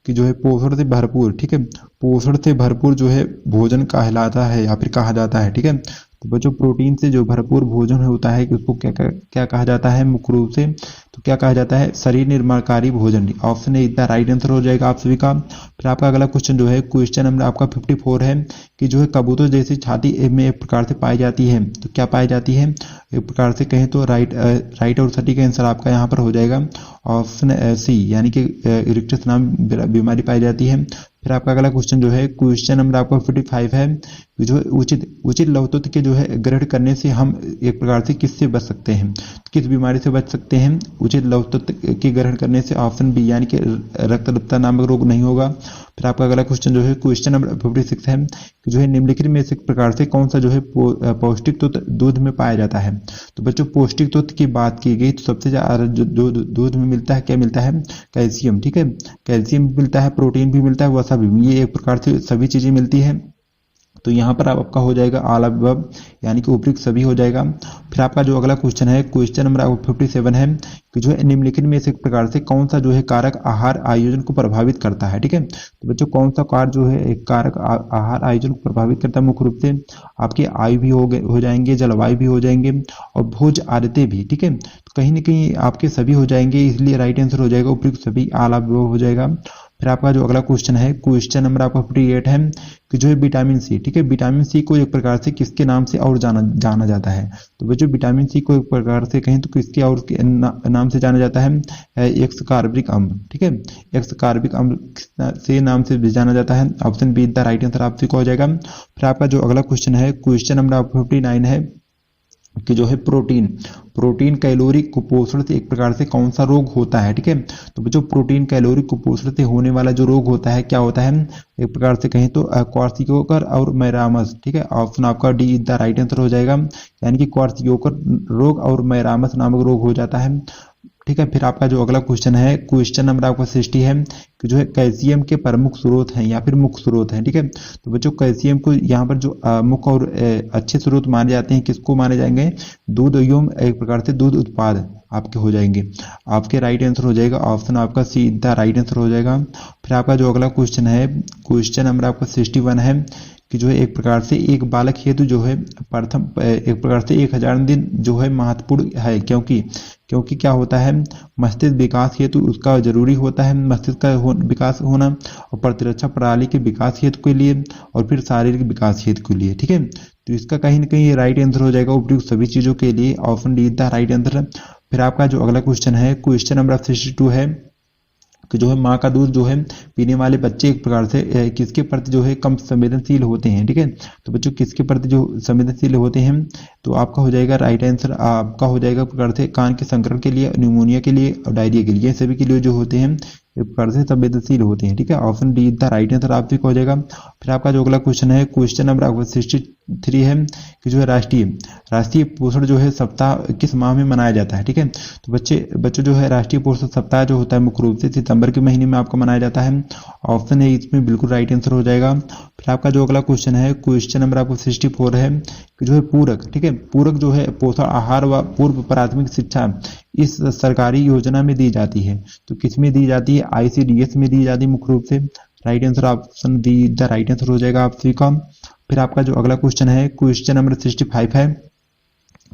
कि जो है पोषण से भरपूर, ठीक है, पोषण से भरपूर जो है भोजन कहलाता है या फिर कहा जाता है, ठीक है। तो बच्चों प्रोटीन से जो भरपूर भोजन होता है कि उसको क्या कहा जाता है मुख्य रूप से? तो क्या कहा जाता है? शरीर निर्माणकारी भोजन। Option A the right answer हो जाएगा आप सभी का। फिर आपका अगला क्वेश्चन जो है, क्वेश्चन नंबर आपका 54 है कि जो है कबूतर जैसी छाती में एक प्रकार से पाई जाती है, तो क्या पाई जाती है? एक प्रकार से कहें तो राइट और सटीक आंसर आपका यहाँ पर हो जाएगा ऑप्शन सी, यानी कि इरिक्टस नाम बीमारी पाई जाती है। फिर आपका अगला क्वेश्चन जो है, क्वेश्चन नंबर आपका 55 है जो है उचित लौह तत्व के जो है ग्रहण करने से हम एक प्रकार से किससे बच सकते हैं, किस बीमारी से बच सकते हैं उचित लौह तत्व के ग्रहण करने से? ऑप्शन बी, यानी कि रक्तल्पता नामक रोग नहीं होगा। फिर आपका अगला क्वेश्चन जो है क्वेश्चन नंबर 56 है कि जो है निम्नलिखित में से प्रकार से कौन सा जो है पौष्टिक तत्व दूध में पाया जाता है। तो बच्चों पौष्टिक तत्व की बात की गई तो सबसे ज्यादा जो दूध में मिलता है क्या मिलता है, कैल्शियम। ठीक है, कैल्शियम भी मिलता है, प्रोटीन भी मिलता है, वसा भी, ये एक प्रकार से सभी चीजें मिलती है। तो यहाँ पर आपका हो जाएगा ऑल ऑफ अबव, यानी कि उपयुक्त सभी हो जाएगा। फिर आपका जो अगला क्वेश्चन है क्वेश्चन नंबर 57 है कि जो है निम्नलिखित में से एक प्रकार से कौन सा जो है कारक आहार आयोजन को प्रभावित करता है। ठीक है, तो बच्चों कौन सा कारक जो है एक कारक आहार आयोजन को प्रभावित करता है, मुख्य रूप से आपके आयु भी हो जाएंगे, जलवायु भी हो जाएंगे और भोज आदतें भी। ठीक है, तो कहीं ना कहीं आपके सभी हो जाएंगे, इसलिए राइट आंसर हो जाएगा उपयुक्त सभी, ऑल ऑफ अबव हो जाएगा। फिर आपका जो अगला क्वेश्चन है क्वेश्चन नंबर आपका 58 है कि जो है विटामिन सी। ठीक है, विटामिन सी को एक प्रकार से किसके नाम से और जाना जाता है। तो बच्चों विटामिन सी को एक प्रकार से कहें तो किसके और नाम से जाना जाता है, एक्स कार्बिक अम्ल। ठीक है, एक्स कार्बिक अम्ल से नाम से भी जाना जाता है। Option be the right answer आपसे हो जाएगा। फिर आपका जो अगला क्वेश्चन है क्वेश्चन नंबर 59 है कि जो है प्रोटीन कैलोरी कुपोषण से एक प्रकार से कौन सा रोग होता है। ठीक है, तो बच्चों प्रोटीन कैलोरी कुपोषण से होने वाला जो रोग होता है क्या होता है, एक प्रकार से कहें तो क्वार्सियोकर और मैरामस। ठीक है, ऑप्शन आपका डी द राइट आंसर हो जाएगा, यानी कि क्वार्सियोकर रोग और मैरामस नामक रोग हो जाता है। ठीक है, फिर आपका जो अगला क्वेश्चन है क्वेश्चन नंबर आपका 60 है कि जो है कैल्शियम के प्रमुख स्रोत हैं या फिर मुख्य स्रोत हैं। ठीक है, तो बच्चों कैल्शियम को यहाँ पर जो मुख्य और अच्छे स्रोत माने जाते हैं किसको माने जाएंगे, दूध एवं एक प्रकार से दूध उत्पाद आपके हो जाएंगे। आपके राइट आंसर हो जाएगा ऑप्शन आपका सी द राइट आंसर हो जाएगा। फिर आपका जो अगला क्वेश्चन है क्वेश्चन नंबर आपका 61 है कि जो है एक प्रकार से एक बालक हेतु जो है प्रथम एक प्रकार से 1000 दिन जो है महत्वपूर्ण है, क्योंकि क्या होता है, मस्तिष्क विकास हेतु उसका जरूरी होता है, मस्तिष्क का विकास होना और प्रतिरक्षा प्रणाली के विकास हेतु के लिए और फिर शारीरिक विकास हेतु के लिए। ठीक है, तो इसका कहीं ना कहीं राइट आंसर हो जाएगा उपयुक्त सभी चीजों के लिए, option D the right answer. फिर आपका जो अगला क्वेश्चन है क्वेश्चन नंबर 62 है कि जो है माँ का दूध जो है पीने वाले बच्चे एक प्रकार से किसके प्रति जो है कम संवेदनशील होते हैं। ठीक है, तो बच्चों किसके प्रति जो संवेदनशील होते हैं, तो आपका हो जाएगा राइट आंसर आपका हो जाएगा प्रकार से कान के संक्रमण के लिए, न्यूमोनिया के लिए और डायरिया के लिए, सभी के लिए जो होते हैं एक प्रकार से संवेदनशील होते हैं। ठीक है, option D the right answer आपसे हो जाएगा। फिर आपका जो अगला क्वेश्चन है क्वेश्चन नंबर आपका 63 है कि जो है राष्ट्रीय पोषण जो है सप्ताह किस माह में मनाया जाता है। ठीक है, तो बच्चों जो है राष्ट्रीय पोषण सप्ताह जो होता है मुख्य रूप से सितंबर के महीने में आपका मनाया जाता है, ऑप्शन है इसमें बिल्कुल राइट आंसर हो जाएगा। फिर आपका जो अगला क्वेश्चन है क्वेश्चन नंबर आपको 64 है कि जो है पूरक। ठीक है, पूरक जो है पोषण आहार व पूर्व प्राथमिक शिक्षा इस सरकारी योजना में दी जाती है, तो किस में दी जाती है, ICDS में दी जाती है मुख्य रूप से। Right answer option D the right answer हो जाएगा आप सभी का। फिर आपका जो अगला क्वेश्चन है क्वेश्चन नंबर 65 है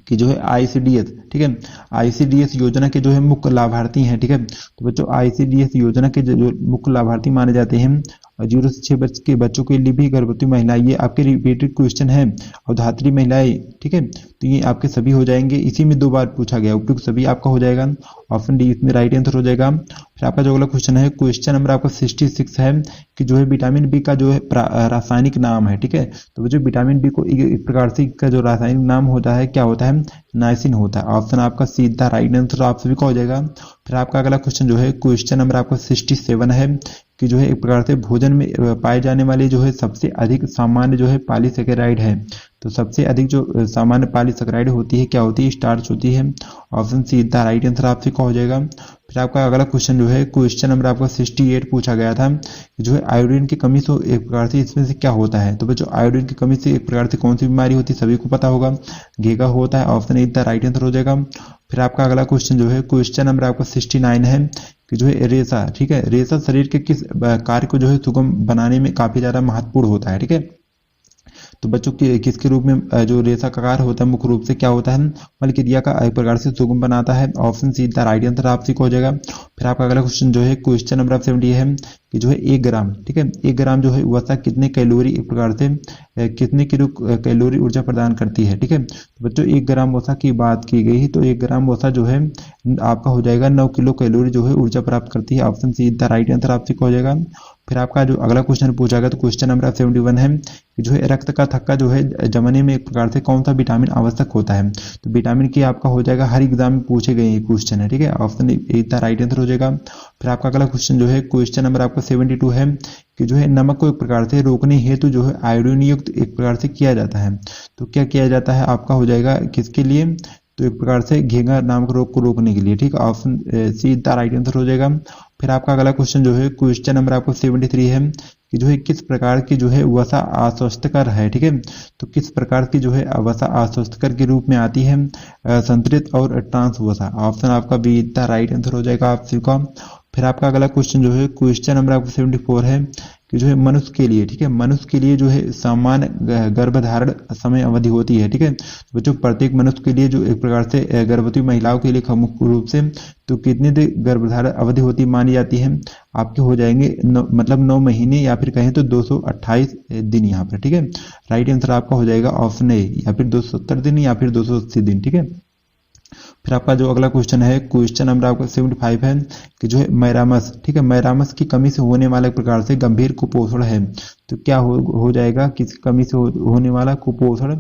कि जो है ICDS। ठीक है, ICDS योजना के जो है मुख्य लाभार्थी हैं। ठीक है, तो बच्चों ICDS योजना के जो मुख्य लाभार्थी माने जाते हैं 0 से 6 वर्ष के बच्चों के लिए भी गर्भवती महिलाएं, ये आपके रिपीटेड क्वेश्चन है, और धात्री महिलाएं। ठीक है, तो ये आपके सभी हो जाएंगे, इसी में 2 बार पूछा गया, उपयुक्त सभी आपका हो जाएगा, ऑप्शन डी इसमें राइट आंसर हो जाएगा। फिर आपका जो अगला क्वेश्चन है क्वेश्चन नंबर आपका 66 है कि जो है विटामिन बी का जो है रासायनिक नाम है। ठीक है, तो जो विटामिन बी को एक प्रकार से इसका जो रासायनिक नाम होता है क्या होता है, नाइसिन होता है, ऑप्शन आपका सीधा राइट आंसर आप सभी का हो जाएगा। फिर आपका अगला क्वेश्चन जो है क्वेश्चन नंबर आपका 67 है कि जो है एक प्रकार से भोजन में पाए जाने वाले जो है सबसे अधिक सामान्य जो है पॉलीसेकेराइड है, तो सबसे अधिक जो सामान्य पॉलीसेकेराइड होती है क्या होती है, स्टार्च होती है, option see the right answer आपसे का हो जाएगा। फिर आपका अगला क्वेश्चन जो है क्वेश्चन नंबर आपका 68 पूछा गया था कि जो है आयोडीन की कमी से एक प्रकार से इसमें से क्या होता है, तो बच्चों आयोडीन की कमी से एक प्रकार से कौन सी बीमारी होती है, सभी को पता होगा, घेगा होता है, option A the right answer हो जाएगा। फिर आपका अगला क्वेश्चन जो है क्वेश्चन नंबर आपका 69 है कि जो है रेशा। ठीक है, रेशा शरीर के किस कार्य को जो है सुगम बनाने में काफी ज्यादा महत्वपूर्ण होता है। ठीक है, तो बच्चों की किसके रूप में जो रेशा का कार्य होता है मुख्य रूप से क्या होता है, मल क्रिया का एक प्रकार से सुगम बनाता है, option see the right answer आपसे हो जाएगा। फिर आपका अगला क्वेश्चन जो है क्वेश्चन नंबर 70 है कि जो है 1 ग्राम, ठीक है, 1 ग्राम जो है वसा कितने कैलोरी एक प्रकार से कितने किलो कैलोरी ऊर्जा प्रदान करती है। ठीक है, तो बच्चों 1 ग्राम वसा की बात की गई तो 1 ग्राम वसा जो है आपका हो जाएगा 9 किलो कैलोरी जो है ऊर्जा प्राप्त करती है, option see the right answer आपसे हो जाएगा। फिर आपका जो अगला क्वेश्चन पूछा गया तो क्वेश्चन नंबर 71 है कि जो है रक्त का थक्का जो है जमाने में एक प्रकार से कौन सा विटामिन आवश्यक होता है। तो विटामिन के आपका हो जाएगा, हर एग्जाम में पूछे गए ये क्वेश्चन है, ठीक है। ऑप्शन ए का राइट आंसर हो जाएगा। फिर आपका अगला क्वेश्चन जो है क्वेश्चन नंबर आपका 72 है कि जो है नमक को एक प्रकार से रोकने हेतु जो है आयोडीन युक्त एक प्रकार से किया जाता है। तो क्या किया जाता है आपका हो जाएगा किसके लिए, तो एक प्रकार से घेंघा नामक रोग को रोकने के लिए, ठीक है। Option see the right answer हो जाएगा। फिर आपका अगला क्वेश्चन जो है क्वेश्चन नंबर आपको 73 है कि जो है किस प्रकार की जो है वसा अस्वस्थकर है, ठीक है। तो किस प्रकार की जो है वसा अस्वस्थकर के रूप में आती है, संतुलित और ट्रांस वसा। ऑप्शन आपका बी द राइट आंसर हो जाएगा आप सभी का। फिर आपका अगला क्वेश्चन जो है क्वेश्चन नंबर आपको 74 है कि जो है मनुष्य के लिए, ठीक है, मनुष्य के लिए जो है सामान्य गर्भधारण समय अवधि होती है, ठीक है। तो बच्चों प्रत्येक मनुष्य के लिए जो एक प्रकार से गर्भवती महिलाओं के लिए मुख्य रूप से तो कितनी देर गर्भधारण अवधि होती मानी जाती है, आपके हो जाएंगे मतलब 9 महीने या फिर कहें तो 228 दिन यहाँ पर, ठीक है। राइट आंसर आपका हो जाएगा ऑप्शन ए, या फिर 270 दिन या फिर 280 दिन, ठीक है। फिर आपका जो अगला क्वेश्चन है क्वेश्चन नंबर आपका 75 है कि जो है मैरामस, ठीक है, मैरामस की कमी से होने वाला एक प्रकार से गंभीर कुपोषण है। तो क्या हो जाएगा, किस कमी से होने वाला कुपोषण,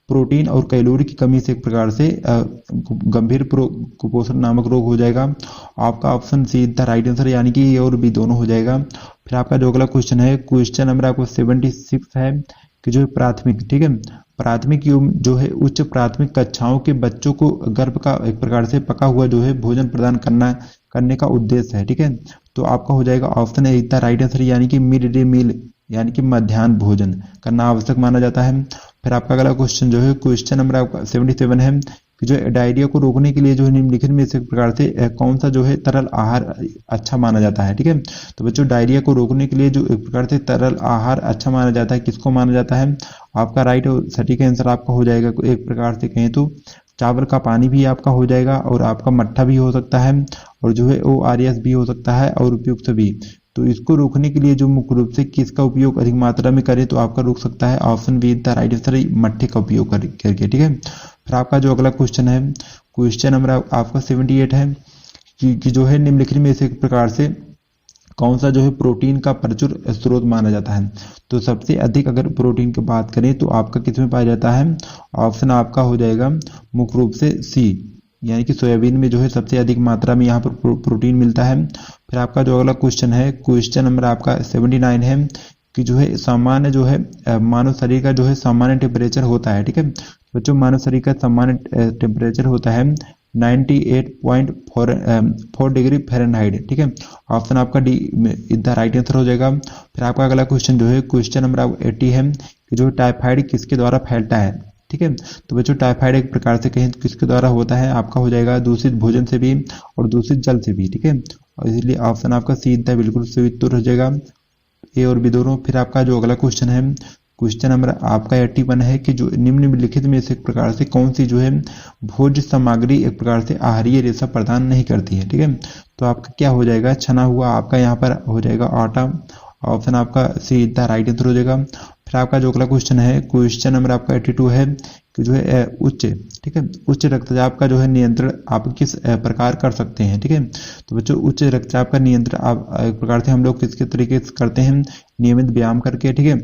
प्रोटीन और कैलोरी की कमी से एक प्रकार से गंभीर कुपोषण नामक रोग हो जाएगा। आपका option see the right answer, यानी कि ए और बी दोनों हो जाएगा। फिर आपका जो अगला क्वेश्चन है क्वेश्चन नंबर आपको 76 है कि जो है प्राथमिक, ठीक है, प्राथमिक जो है उच्च प्राथमिक कक्षाओं के बच्चों को गर्भ का एक प्रकार से पका हुआ जो है भोजन प्रदान करने का उद्देश्य है, ठीक है। तो आपका हो जाएगा option A the right answer, यानी कि मिड डे मील, यानी कि मध्याह्न भोजन करना आवश्यक माना जाता है। फिर आपका अगला क्वेश्चन जो है क्वेश्चन नंबर आपका 77 है कि जो डायरिया को रोकने के लिए जो निम्नलिखित में से एक प्रकार से कौन सा जो है तरल आहार अच्छा माना जाता है, ठीक है। तो बच्चों डायरिया को रोकने के लिए जो एक प्रकार से तरल आहार अच्छा माना जाता है, किसको माना जाता है, आपका राइट और सटीक आंसर आपका हो जाएगा एक प्रकार से कहें तो चावल का पानी भी आपका हो जाएगा, और आपका मट्ठा भी हो सकता है, और जो है ORS भी हो सकता है, और उपयुक्त भी। तो इसको रोकने के लिए जो मुख्य रूप से किसका उपयोग अधिक मात्रा में करें तो आपका रोक सकता है, option be the right answer, मट्ठे का उपयोग करके, ठीक है। फिर आपका जो अगला क्वेश्चन है क्वेश्चन नंबर आपका 78 है कि जो है निम्नलिखित में से एक प्रकार से कौन सा जो है प्रोटीन का प्रचुर स्रोत माना जाता है। तो सबसे अधिक अगर प्रोटीन की बात करें तो आपका किसमें पाया जाता है, ऑप्शन आपका हो जाएगा मुख्य रूप से सी, यानी कि सोयाबीन में जो है सबसे अधिक मात्रा में यहाँ पर प्रोटीन मिलता है। फिर आपका जो अगला क्वेश्चन है क्वेश्चन नंबर आपका 79 है कि जो है सामान्य जो है मानव शरीर का जो है सामान्य टेम्परेचर होता है, ठीक है। बच्चों मानव शरीर का सामान्य टेम्परेचर होता है 98.4 डिग्री फ़ारेनहाइट, ठीक है। ऑप्शन आपका डी द राइट आंसर हो जाएगा। फिर आपका अगला क्वेश्चन जो है क्वेश्चन नंबर 80 है कि जो टाइफाइड किसके द्वारा फैलता है, ठीक है। तो बच्चों टाइफाइड एक प्रकार से कहें तो किसके द्वारा होता है, आपका हो जाएगा दूषित भोजन से भी और दूषित जल से भी, ठीक है। और इसलिए ऑप्शन आपका सी द बिल्कुल सही उत्तर हो जाएगा, ए और बी दोनों। फिर आपका जो अगला क्वेश्चन है क्वेश्चन नंबर आपका 81 है कि जो निम्नलिखित में से एक प्रकार से कौन सी जो है भोज्य सामग्री एक प्रकार से आहारीय रेशा प्रदान नहीं करती है, ठीक है। तो आपका क्या हो जाएगा, छना हुआ आपका यहाँ पर हो जाएगा आटा, ऑप्शन आपका सी द राइट आंसर हो जाएगा। फिर आपका जो अगला क्वेश्चन है क्वेश्चन नंबर आपका 82 है कि जो है उच्च, ठीक है, उच्च रक्तचाप का जो है नियंत्रण आप किस प्रकार कर सकते हैं, ठीक है। तो बच्चों उच्च रक्तचाप का नियंत्रण आप एक प्रकार से हम लोग किसके तरीके से करते हैं, नियमित व्यायाम करके, ठीक है,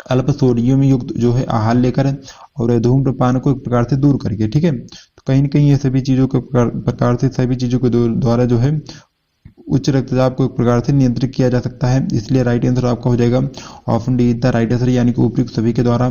अल्प सोडियम युक्त जो है आहार लेकर और धूम्रपान को एक प्रकार से दूर करके, ठीक है। तो कहीं न कहीं ये सभी चीजों के प्रकार से सभी चीजों के द्वारा जो है उच्च रक्तचाप को एक प्रकार से नियंत्रित किया जा सकता है, इसलिए राइट आंसर आपका हो जाएगा option D the right answer, यानी कि उपयुक्त सभी के द्वारा।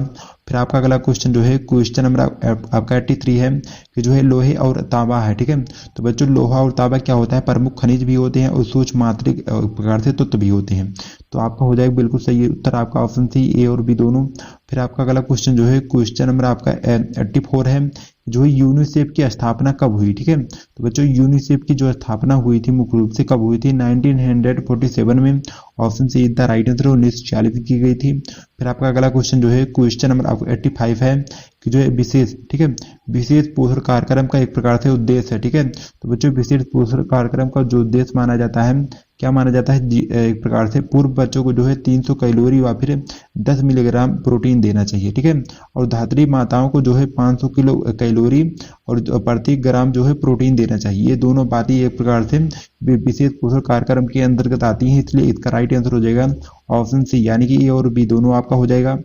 फिर आपका अगला क्वेश्चन जो है क्वेश्चन नंबर आपका 83 है कि जो है लोहे और तांबा है, ठीक है। तो बच्चों लोहा और तांबा क्या होता है, प्रमुख खनिज भी होते हैं और सूक्ष्म मात्रिक प्रकार से तत्व भी होते हैं। तो आपका हो जाएगा बिल्कुल सही उत्तर आपका ऑप्शन सी, ए और बी दोनों। फिर आपका अगला क्वेश्चन जो है क्वेश्चन नंबर आपका 84 है जो है यूनिसेफ की स्थापना कब हुई, ठीक है। तो बच्चों यूनिसेफ की जो स्थापना हुई थी मुख्य रूप से कब हुई थी, 1947 में, option see the right answer 1946 में की गई थी। फिर आपका अगला क्वेश्चन जो है क्वेश्चन नंबर आपको 85 है कि जो है विशेष, ठीक है, विशेष पोषण कार्यक्रम का एक प्रकार से उद्देश्य है, ठीक है। तो बच्चों विशेष पोषण कार्यक्रम का जो उद्देश्य माना जाता है, क्या माना जाता है, एक प्रकार से पूर्व बच्चों को जो है 300 कैलोरी या फिर 10 मिलीग्राम प्रोटीन देना चाहिए, ठीक है, और धात्री माताओं को जो है 500 किलो कैलोरी कैलोरी और प्रति ग्राम जो है प्रोटीन देना चाहिए। ये दोनों बातें एक प्रकार से विशेष पोषण कार्यक्रम के अंतर्गत आती हैं, इसलिए इसका राइट आंसर हो जाएगा ऑप्शन सी, यानी कि ए और बी दोनों आपका हो जाएगा।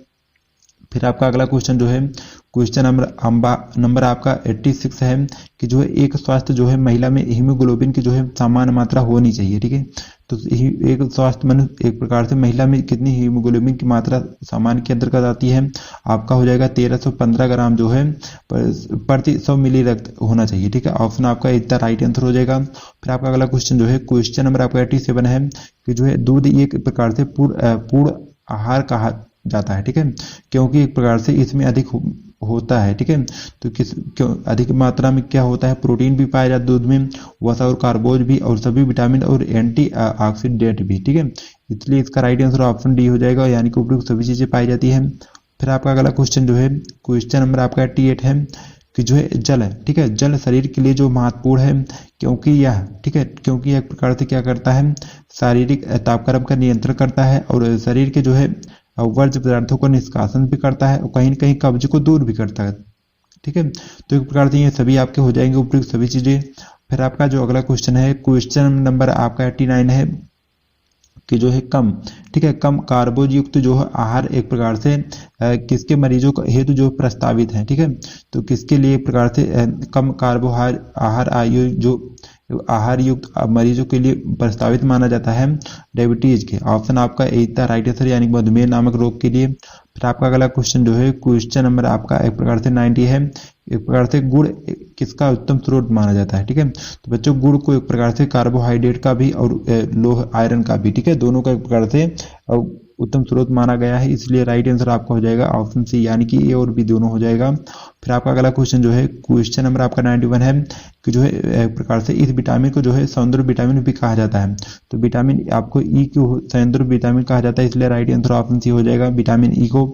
फिर आपका अगला क्वेश्चन जो है क्वेश्चन नंबर आपका 86 है कि जो है एक स्वस्थ जो है महिला में हीमोग्लोबिन की जो है सामान्य मात्रा होनी चाहिए। ठीक है, तो एक स्वस्थ मनुष्य एक प्रकार से महिला में कितनी हीमोग्लोबिन की मात्रा सामान्य के अंतर्गत आती है, आपका हो जाएगा 1315 ग्राम जो है प्रति 100 मिली रक्त होना चाहिए। ठीक है, ऑप्शन आपका इतना राइट आंसर हो जाएगा। फिर आपका अगला क्वेश्चन जो है क्वेश्चन नंबर आपका 87 है कि जो है दूध एक प्रकार से पूर्ण आहार कहा जाता है। ठीक है, क्योंकि एक प्रकार से इसमें अधिक होता है। ठीक है, तो क्यों अधिक मात्रा में क्या होता है, प्रोटीन भी पाया जाता है दूध में, वसा और कार्बोज भी, और सभी विटामिन और एंटी ऑक्सीडेंट भी। ठीक है, इसलिए इसका राइट आंसर ऑप्शन डी हो जाएगा, यानी कि उपयुक्त सभी चीजें पाई जाती है। फिर आपका अगला क्वेश्चन जो है क्वेश्चन नंबर आपका 88 है कि जो है जल है। ठीक है, जल शरीर के लिए जो महत्वपूर्ण है, क्योंकि यह ठीक है क्योंकि एक प्रकार से क्या करता है, शारीरिक तापक्रम का नियंत्रण करता है और शरीर के जो है वर्ज्य पदार्थों का निष्कासन भी करता है और कहीं न कहीं कब्ज को दूर भी करता है। ठीक है, तो एक प्रकार से ये सभी आपके हो जाएंगे उपयुक्त सभी चीजें। फिर आपका जो अगला क्वेश्चन है क्वेश्चन नंबर आपका 89 है कि जो है कम ठीक है कम कार्बोज युक्त जो है आहार एक प्रकार से किसके मरीजों का हेतु जो प्रस्तावित है। ठीक है, तो किसके लिए एक प्रकार से कम आहार आयु जो आहार युक्त मरीजों के लिए प्रस्तावित माना जाता है, डायबिटीज के। ऑप्शन आपका इतना राइट आंसर, यानी मधुमेह नामक रोग के लिए। फिर आपका अगला क्वेश्चन जो है क्वेश्चन नंबर आपका एक प्रकार से 90 है, एक प्रकार से गुड़ किसका उत्तम स्रोत माना जाता है। ठीक है, तो बच्चों गुड़ को एक प्रकार से कार्बोहाइड्रेट का भी और लोह आयरन का भी, ठीक है, दोनों का एक प्रकार से उत्तम स्रोत माना गया है, इसलिए राइट आंसर आपका हो जाएगा ऑप्शन सी, यानी कि ए और बी दोनों हो जाएगा। फिर आपका अगला क्वेश्चन जो है क्वेश्चन नंबर आपका 91 है कि जो है एक प्रकार से इस विटामिन को जो है सौंदर्य विटामिन भी कहा जाता है। तो विटामिन आपको ई को सौंदर्य विटामिन कहा जाता है, इसलिए राइट आंसर ऑप्शन सी हो जाएगा, विटामिन ई को।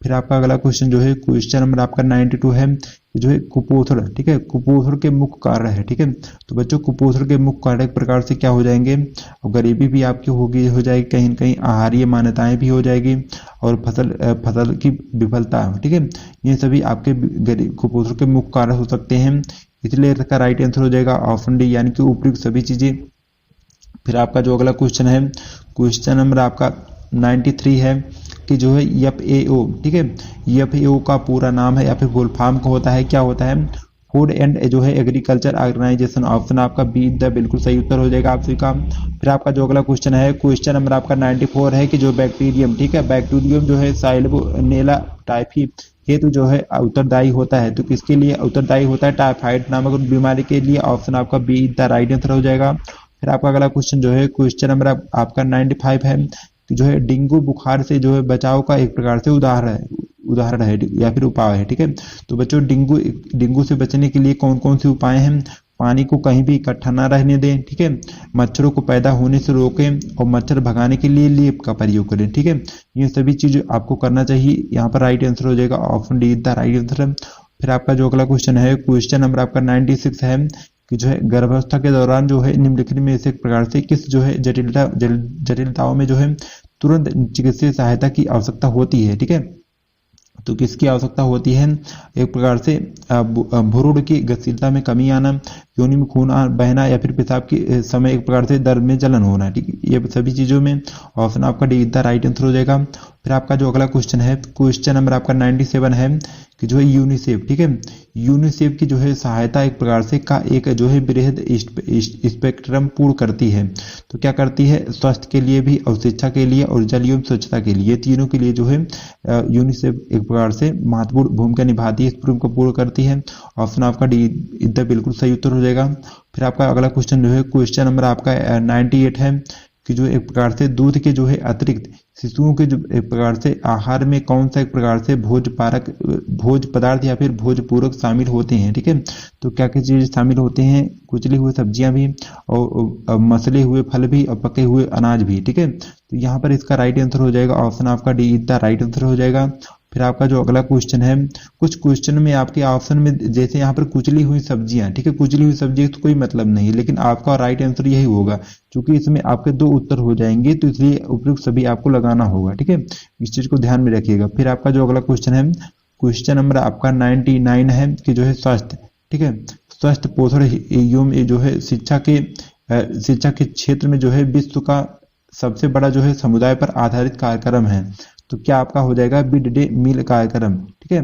फिर आपका अगला क्वेश्चन जो है क्वेश्चन नंबर आपका 92 है कि जो है कुपोषण, ठीक है, कुपोषण के मुख्य कारण है। ठीक है, तो बच्चों कुपोषण के मुख्य कारण एक प्रकार से क्या हो जाएंगे, और गरीबी भी आपकी हो जाएगी, कहीं न कहीं आहारीय मान्यताएं भी हो जाएगी, और फसल की विफलता। ठीक है, ये सभी आपके कुपोषण के मुख्य कारण हो सकते हैं, इसलिए इसका राइट आंसर हो जाएगा ऑप्शन डी, यानी कि उपयुक्त सभी चीजें। फिर आपका जो अगला क्वेश्चन है क्वेश्चन नंबर आपका 93 है कि जो है FAO, ठीक है, FAO का पूरा नाम है या फिर फुल फॉर्म का होता है, क्या होता है, फूड एंड जो है एग्रीकल्चर ऑर्गेनाइजेशन। ऑप्शन आपका बी द बिल्कुल सही उत्तर हो जाएगा आप सभी का। फिर आपका जो अगला क्वेश्चन है क्वेश्चन नंबर आपका 94 है कि जो बैक्टीरियम, ठीक है, बैक्टीरियम जो है साइलोनेला टाइफी हेतु जो है उत्तरदायी होता है, तो किसके लिए उत्तरदायी होता है, टाइफाइड नामक बीमारी के लिए। ऑप्शन आपका बी द राइट आंसर हो जाएगा। फिर आपका अगला क्वेश्चन जो है क्वेश्चन नंबर आपका 95 है कि जो है डेंगू बुखार से जो है बचाव का एक प्रकार से उदाहरण है या फिर उपाय है। ठीक है, तो बच्चों डेंगू से बचने के लिए कौन कौन से उपाय हैं, पानी को कहीं भी इकट्ठा ना रहने दें, ठीक है, मच्छरों को पैदा होने से रोकें और मच्छर भगाने के लिए लेप का प्रयोग करें। ठीक है, ये सभी चीज आपको करना चाहिए, यहाँ पर राइट आंसर हो जाएगा option D the right answer. फिर आपका जो अगला क्वेश्चन है क्वेश्चन नंबर आपका 96 है कि जो है गर्भावस्था के दौरान जो है निम्नलिखित में से एक प्रकार से किस जो है जटिलताओं में जो है तुरंत चिकित्सीय सहायता की आवश्यकता होती है। ठीक है, तो किसकी आवश्यकता होती है, एक प्रकार से भ्रूण की गतिशीलता में कमी आना, योनि में खून बहना, या फिर पेशाब के समय एक प्रकार से दर्द में जलन होना। ठीक है, ये सभी चीजों में ऑप्शन आपका डी द राइट आंसर हो जाएगा। फिर आपका जो अगला क्वेश्चन है क्वेश्चन नंबर आपका 97 है कि जो है यूनिसेफ, ठीक है, यूनिसेफ की जो है सहायता एक प्रकार से का एक जो है बृहद स्पेक्ट्रम पूर्ण करती है। तो क्या करती है, स्वास्थ्य के लिए भी और शिक्षा के लिए और जल एवं स्वच्छता के लिए, तीनों के लिए जो है यूनिसेफ एक प्रकार से महत्वपूर्ण भूमिका निभाती है, इस को पूर्ण करती है। ऑप्शन आपका डी इधर बिल्कुल सही उत्तर हो जाएगा। फिर आपका अगला क्वेश्चन जो है क्वेश्चन नंबर आपका 98 है कि जो एक प्रकार से दूध के जो है अतिरिक्त शिशुओं के जो एक प्रकार से आहार में कौन सा एक प्रकार से भोज पदार्थ या फिर भोज पूरक शामिल होते हैं। ठीक है, तो क्या क्या चीज शामिल होते हैं, कुचली हुई सब्जियां भी और मसले हुए फल भी और पके हुए अनाज भी। ठीक है, तो यहाँ पर इसका राइट आंसर हो जाएगा ऑप्शन आपका डी द राइट आंसर हो जाएगा। फिर आपका जो अगला क्वेश्चन है, कुछ क्वेश्चन में आपके ऑप्शन में जैसे यहाँ पर कुचली हुई सब्जियां, ठीक है, कुचली हुई सब्जी तो कोई मतलब नहीं है, लेकिन आपका राइट आंसर यही होगा, क्योंकि इसमें आपके दो उत्तर हो जाएंगे, तो इसलिए उपयुक्त सभी आपको लगाना होगा। ठीक है, इस चीज को ध्यान में रखिएगा। फिर आपका जो अगला क्वेश्चन है क्वेश्चन नंबर आपका 99 है कि जो है स्वास्थ्य, ठीक है, स्वस्थ पोषण एवं ये जो है शिक्षा के क्षेत्र में जो है विश्व का सबसे बड़ा जो है समुदाय पर आधारित कार्यक्रम है। तो क्या आपका हो जाएगा मिड डे मील कार्यक्रम, ठीक है।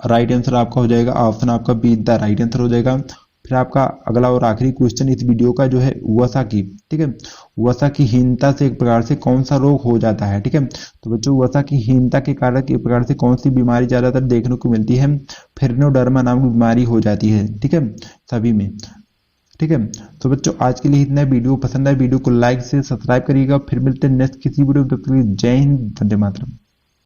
राइट आंसर आपका हो जाएगा ऑप्शन आपका बी द राइट आंसर हो जाएगा। फिर आपका अगला और आखिरी क्वेश्चन इस वीडियो का जो है वसा की, ठीक है, वसा की हीनता से एक प्रकार से कौन सा रोग हो जाता है, ठीक है। तो बच्चों वसा की हीनता के कारण एक प्रकार से कौन सी बीमारी ज्यादातर देखने को मिलती है, फेरिनोडर्मा नाम की बीमारी हो जाती है, ठीक है, सभी में, ठीक है। तो बच्चों आज के लिए इतना, वीडियो पसंद है वीडियो को लाइक से सब्सक्राइब करिएगा। फिर मिलते हैं नेक्स्ट किसी वीडियो में, तब तक के लिए जय हिंद, वंदे मातरम।